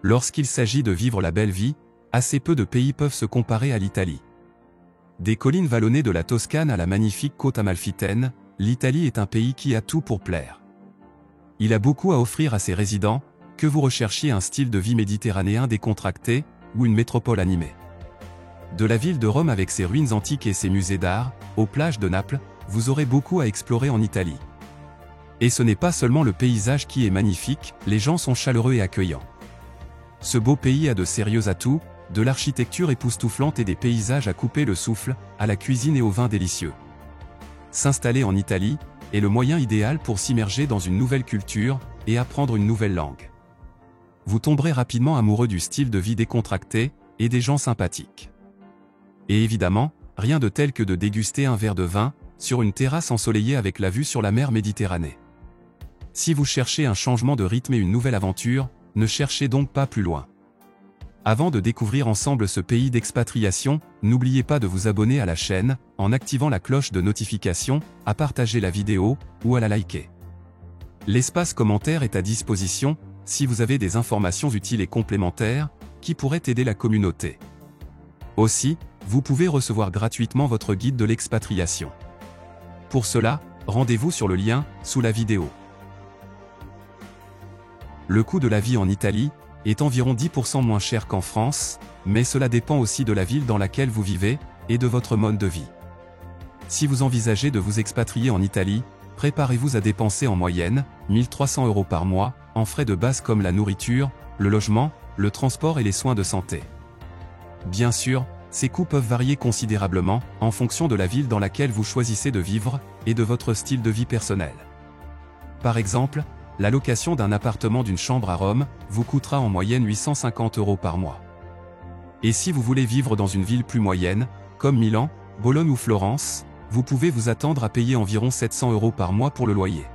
Lorsqu'il s'agit de vivre la belle vie, assez peu de pays peuvent se comparer à l'Italie. Des collines vallonnées de la Toscane à la magnifique côte amalfitaine, l'Italie est un pays qui a tout pour plaire. Il a beaucoup à offrir à ses résidents, que vous recherchiez un style de vie méditerranéen décontracté, ou une métropole animée. De la ville de Rome avec ses ruines antiques et ses musées d'art, aux plages de Naples, vous aurez beaucoup à explorer en Italie. Et ce n'est pas seulement le paysage qui est magnifique, les gens sont chaleureux et accueillants. Ce beau pays a de sérieux atouts, de l'architecture époustouflante et des paysages à couper le souffle, à la cuisine et aux vins délicieux. S'installer en Italie est le moyen idéal pour s'immerger dans une nouvelle culture et apprendre une nouvelle langue. Vous tomberez rapidement amoureux du style de vie décontracté et des gens sympathiques. Et évidemment, rien de tel que de déguster un verre de vin sur une terrasse ensoleillée avec la vue sur la mer Méditerranée. Si vous cherchez un changement de rythme et une nouvelle aventure, ne cherchez donc pas plus loin. Avant de découvrir ensemble ce pays d'expatriation, n'oubliez pas de vous abonner à la chaîne, en activant la cloche de notification, à partager la vidéo, ou à la liker. L'espace commentaire est à disposition, si vous avez des informations utiles et complémentaires, qui pourraient aider la communauté. Aussi, vous pouvez recevoir gratuitement votre guide de l'expatriation. Pour cela, rendez-vous sur le lien, sous la vidéo. Le coût de la vie en Italie est environ 10% moins cher qu'en France, mais cela dépend aussi de la ville dans laquelle vous vivez, et de votre mode de vie. Si vous envisagez de vous expatrier en Italie, préparez-vous à dépenser en moyenne 1 300 € par mois, en frais de base comme la nourriture, le logement, le transport et les soins de santé. Bien sûr, ces coûts peuvent varier considérablement, en fonction de la ville dans laquelle vous choisissez de vivre, et de votre style de vie personnel. Par exemple, la location d'un appartement d'une chambre à Rome vous coûtera en moyenne 850 € par mois. Et si vous voulez vivre dans une ville plus moyenne, comme Milan, Bologne ou Florence, vous pouvez vous attendre à payer environ 700 € par mois pour le loyer.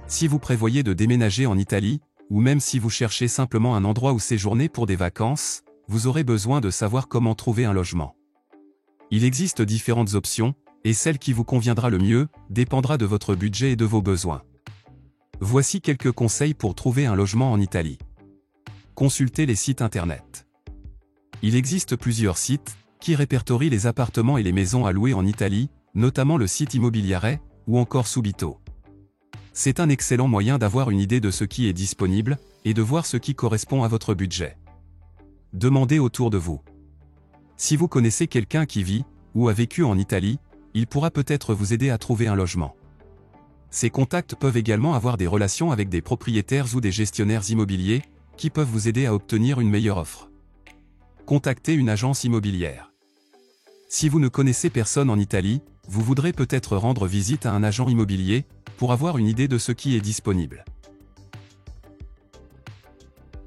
Si vous prévoyez de déménager en Italie, ou même si vous cherchez simplement un endroit où séjourner pour des vacances, vous aurez besoin de savoir comment trouver un logement. Il existe différentes options, et celle qui vous conviendra le mieux dépendra de votre budget et de vos besoins. Voici quelques conseils pour trouver un logement en Italie. Consultez les sites internet. Il existe plusieurs sites qui répertorient les appartements et les maisons à louer en Italie, notamment le site Immobiliare ou encore Subito. C'est un excellent moyen d'avoir une idée de ce qui est disponible et de voir ce qui correspond à votre budget. Demandez autour de vous. Si vous connaissez quelqu'un qui vit ou a vécu en Italie, il pourra peut-être vous aider à trouver un logement. Ces contacts peuvent également avoir des relations avec des propriétaires ou des gestionnaires immobiliers, qui peuvent vous aider à obtenir une meilleure offre. Contactez une agence immobilière. Si vous ne connaissez personne en Italie, vous voudrez peut-être rendre visite à un agent immobilier, pour avoir une idée de ce qui est disponible.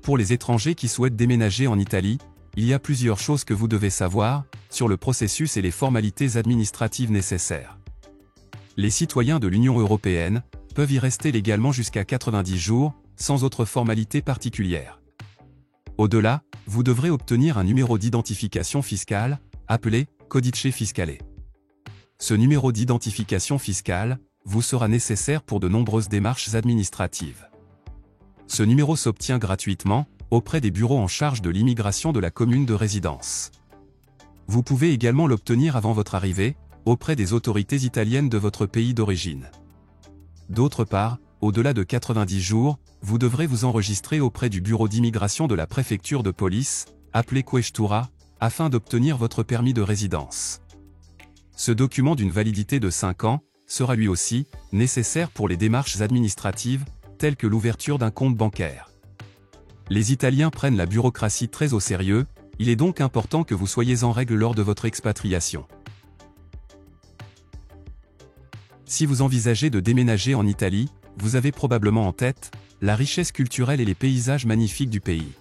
Pour les étrangers qui souhaitent déménager en Italie, il y a plusieurs choses que vous devez savoir sur le processus et les formalités administratives nécessaires. Les citoyens de l'Union européenne peuvent y rester légalement jusqu'à 90 jours, sans autre formalité particulière. Au-delà, vous devrez obtenir un numéro d'identification fiscale, appelé Codice Fiscale. Ce numéro d'identification fiscale vous sera nécessaire pour de nombreuses démarches administratives. Ce numéro s'obtient gratuitement, auprès des bureaux en charge de l'immigration de la commune de résidence. Vous pouvez également l'obtenir avant votre arrivée, auprès des autorités italiennes de votre pays d'origine. D'autre part, au-delà de 90 jours, vous devrez vous enregistrer auprès du bureau d'immigration de la préfecture de police, appelé Questura, afin d'obtenir votre permis de résidence. Ce document d'une validité de 5 ans sera lui aussi nécessaire pour les démarches administratives, telles que l'ouverture d'un compte bancaire. Les Italiens prennent la bureaucratie très au sérieux, il est donc important que vous soyez en règle lors de votre expatriation. Si vous envisagez de déménager en Italie, vous avez probablement en tête la richesse culturelle et les paysages magnifiques du pays.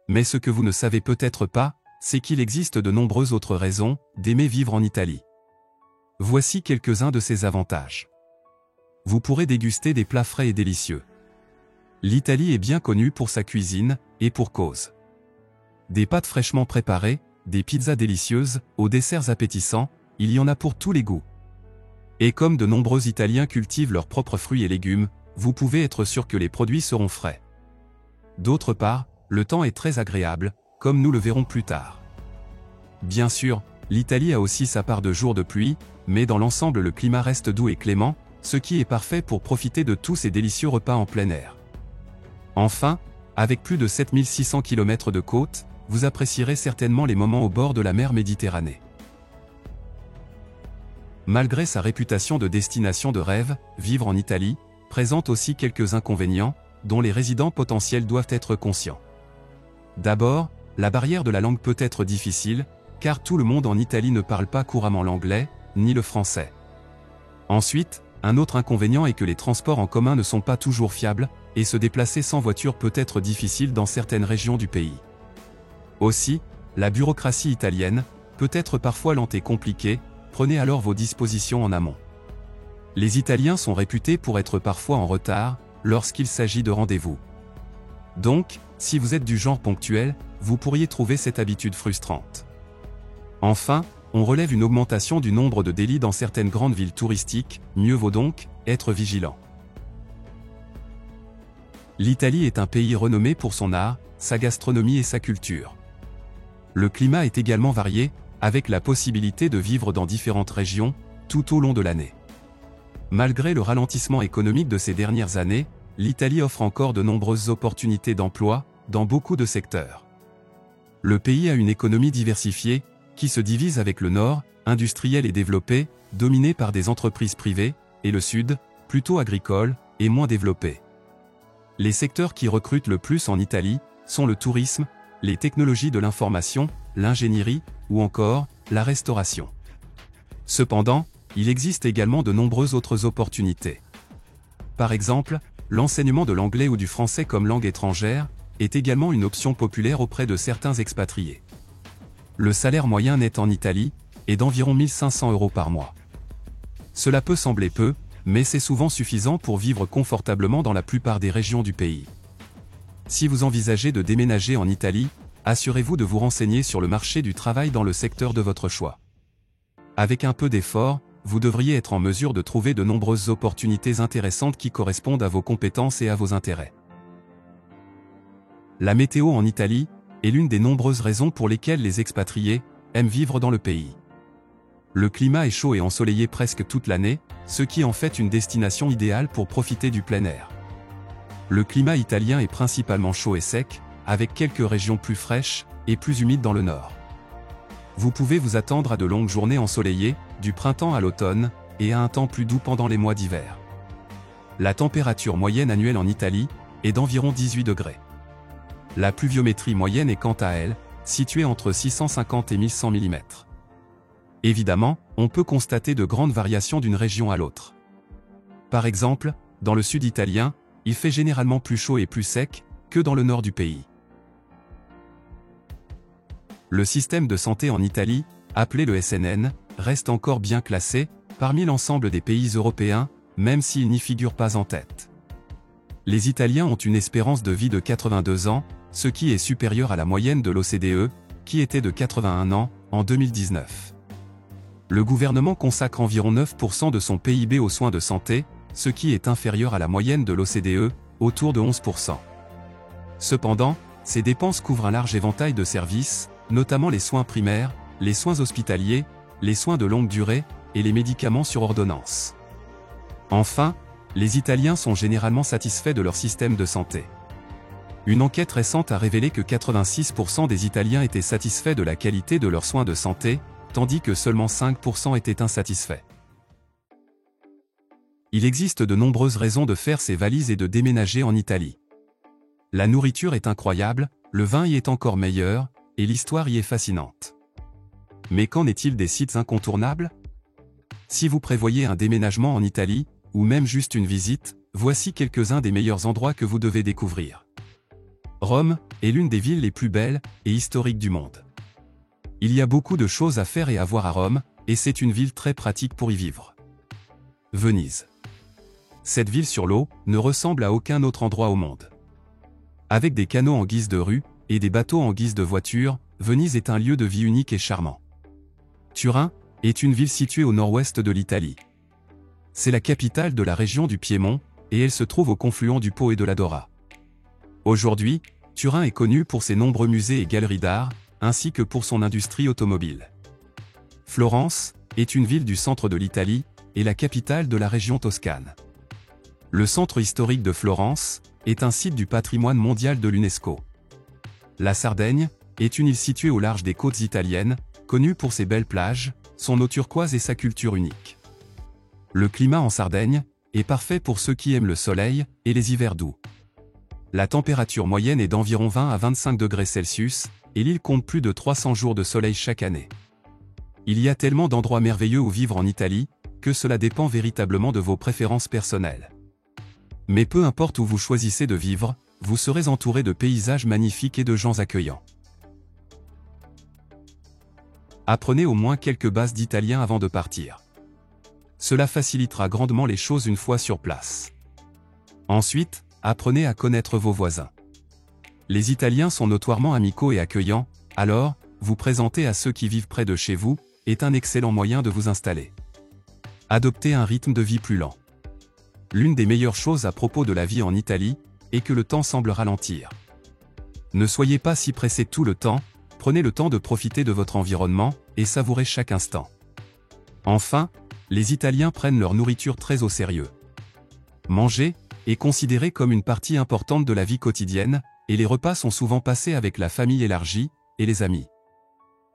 Mais ce que vous ne savez peut-être pas, c'est qu'il existe de nombreuses autres raisons d'aimer vivre en Italie. Voici quelques-uns de ces avantages. Vous pourrez déguster des plats frais et délicieux. L'Italie est bien connue pour sa cuisine, et pour cause. Des pâtes fraîchement préparées, des pizzas délicieuses, aux desserts appétissants, il y en a pour tous les goûts. Et comme de nombreux Italiens cultivent leurs propres fruits et légumes, vous pouvez être sûr que les produits seront frais. D'autre part, le temps est très agréable, comme nous le verrons plus tard. Bien sûr, l'Italie a aussi sa part de jours de pluie, mais dans l'ensemble le climat reste doux et clément, ce qui est parfait pour profiter de tous ces délicieux repas en plein air. Enfin, avec plus de 7600 km de côte, vous apprécierez certainement les moments au bord de la mer Méditerranée. Malgré sa réputation de destination de rêve, vivre en Italie présente aussi quelques inconvénients, dont les résidents potentiels doivent être conscients. D'abord, la barrière de la langue peut être difficile, car tout le monde en Italie ne parle pas couramment l'anglais, ni le français. Ensuite, un autre inconvénient est que les transports en commun ne sont pas toujours fiables, et se déplacer sans voiture peut être difficile dans certaines régions du pays. Aussi, la bureaucratie italienne peut être parfois lente et compliquée, prenez alors vos dispositions en amont. Les Italiens sont réputés pour être parfois en retard, lorsqu'il s'agit de rendez-vous. Donc, si vous êtes du genre ponctuel, vous pourriez trouver cette habitude frustrante. Enfin, on relève une augmentation du nombre de délits dans certaines grandes villes touristiques, mieux vaut donc être vigilant. L'Italie est un pays renommé pour son art, sa gastronomie et sa culture. Le climat est également varié, avec la possibilité de vivre dans différentes régions, tout au long de l'année. Malgré le ralentissement économique de ces dernières années, l'Italie offre encore de nombreuses opportunités d'emploi, dans beaucoup de secteurs. Le pays a une économie diversifiée, qui se divise avec le nord, industriel et développé, dominé par des entreprises privées, et le sud, plutôt agricole, et moins développé. Les secteurs qui recrutent le plus en Italie sont le tourisme, les technologies de l'information, l'ingénierie, ou encore la restauration. Cependant, il existe également de nombreuses autres opportunités. Par exemple, l'enseignement de l'anglais ou du français comme langue étrangère est également une option populaire auprès de certains expatriés. Le salaire moyen net en Italie est d'environ 1 500 € par mois. Cela peut sembler peu, mais c'est souvent suffisant pour vivre confortablement dans la plupart des régions du pays. Si vous envisagez de déménager en Italie, assurez-vous de vous renseigner sur le marché du travail dans le secteur de votre choix. Avec un peu d'effort, vous devriez être en mesure de trouver de nombreuses opportunités intéressantes qui correspondent à vos compétences et à vos intérêts. La météo en Italie est l'une des nombreuses raisons pour lesquelles les expatriés aiment vivre dans le pays. Le climat est chaud et ensoleillé presque toute l'année, ce qui en fait une destination idéale pour profiter du plein air. Le climat italien est principalement chaud et sec, avec quelques régions plus fraîches et plus humides dans le nord. Vous pouvez vous attendre à de longues journées ensoleillées, du printemps à l'automne, et à un temps plus doux pendant les mois d'hiver. La température moyenne annuelle en Italie est d'environ 18 degrés. La pluviométrie moyenne est quant à elle, située entre 650 et 1100 mm. Évidemment, on peut constater de grandes variations d'une région à l'autre. Par exemple, dans le sud italien, il fait généralement plus chaud et plus sec que dans le nord du pays. Le système de santé en Italie, appelé le SNN, reste encore bien classé parmi l'ensemble des pays européens, même s'il n'y figure pas en tête. Les Italiens ont une espérance de vie de 82 ans, ce qui est supérieur à la moyenne de l'OCDE, qui était de 81 ans en 2019. Le gouvernement consacre environ 9% de son PIB aux soins de santé, ce qui est inférieur à la moyenne de l'OCDE, autour de 11%. Cependant, ces dépenses couvrent un large éventail de services, notamment les soins primaires, les soins hospitaliers, les soins de longue durée, et les médicaments sur ordonnance. Enfin, les Italiens sont généralement satisfaits de leur système de santé. Une enquête récente a révélé que 86% des Italiens étaient satisfaits de la qualité de leurs soins de santé, tandis que seulement 5% étaient insatisfaits. Il existe de nombreuses raisons de faire ses valises et de déménager en Italie. La nourriture est incroyable, le vin y est encore meilleur, et l'histoire y est fascinante. Mais qu'en est-il des sites incontournables? Si vous prévoyez un déménagement en Italie, ou même juste une visite, voici quelques-uns des meilleurs endroits que vous devez découvrir. Rome est l'une des villes les plus belles et historiques du monde. Il y a beaucoup de choses à faire et à voir à Rome, et c'est une ville très pratique pour y vivre. Venise. Cette ville sur l'eau ne ressemble à aucun autre endroit au monde. Avec des canaux en guise de rue et des bateaux en guise de voitures, Venise est un lieu de vie unique et charmant. Turin est une ville située au nord-ouest de l'Italie. C'est la capitale de la région du Piémont, et elle se trouve au confluent du Pô et de l'Adora. Aujourd'hui, Turin est connue pour ses nombreux musées et galeries d'art, ainsi que pour son industrie automobile. Florence est une ville du centre de l'Italie et la capitale de la région Toscane. Le centre historique de Florence est un site du patrimoine mondial de l'UNESCO. La Sardaigne est une île située au large des côtes italiennes, connue pour ses belles plages, son eau turquoise et sa culture unique. Le climat en Sardaigne est parfait pour ceux qui aiment le soleil et les hivers doux. La température moyenne est d'environ 20 à 25 degrés Celsius, et l'île compte plus de 300 jours de soleil chaque année. Il y a tellement d'endroits merveilleux où vivre en Italie, que cela dépend véritablement de vos préférences personnelles. Mais peu importe où vous choisissez de vivre, vous serez entouré de paysages magnifiques et de gens accueillants. Apprenez au moins quelques bases d'italien avant de partir. Cela facilitera grandement les choses une fois sur place. Ensuite, apprenez à connaître vos voisins. Les Italiens sont notoirement amicaux et accueillants, alors, vous présenter à ceux qui vivent près de chez vous est un excellent moyen de vous installer. Adoptez un rythme de vie plus lent. L'une des meilleures choses à propos de la vie en Italie est que le temps semble ralentir. Ne soyez pas si pressé tout le temps, prenez le temps de profiter de votre environnement et savourez chaque instant. Enfin, les Italiens prennent leur nourriture très au sérieux. Manger est considéré comme une partie importante de la vie quotidienne, et les repas sont souvent passés avec la famille élargie et les amis.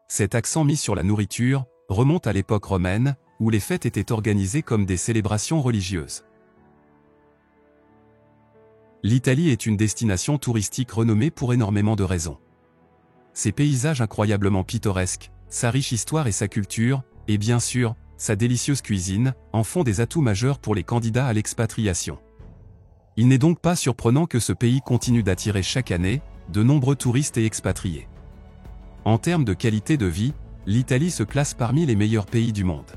Cet accent mis sur la nourriture remonte à l'époque romaine, où les fêtes étaient organisées comme des célébrations religieuses. L'Italie est une destination touristique renommée pour énormément de raisons. Ses paysages incroyablement pittoresques, sa riche histoire et sa culture, et bien sûr, sa délicieuse cuisine, en font des atouts majeurs pour les candidats à l'expatriation. Il n'est donc pas surprenant que ce pays continue d'attirer chaque année de nombreux touristes et expatriés. En termes de qualité de vie, l'Italie se classe parmi les meilleurs pays du monde.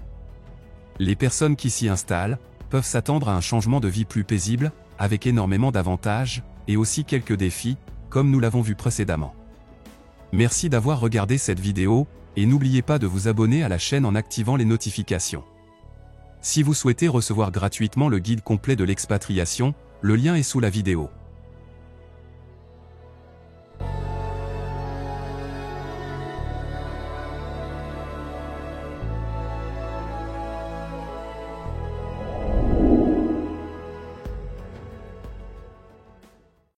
Les personnes qui s'y installent peuvent s'attendre à un changement de vie plus paisible, avec énormément d'avantages, et aussi quelques défis, comme nous l'avons vu précédemment. Merci d'avoir regardé cette vidéo, et n'oubliez pas de vous abonner à la chaîne en activant les notifications. Si vous souhaitez recevoir gratuitement le guide complet de l'expatriation, le lien est sous la vidéo.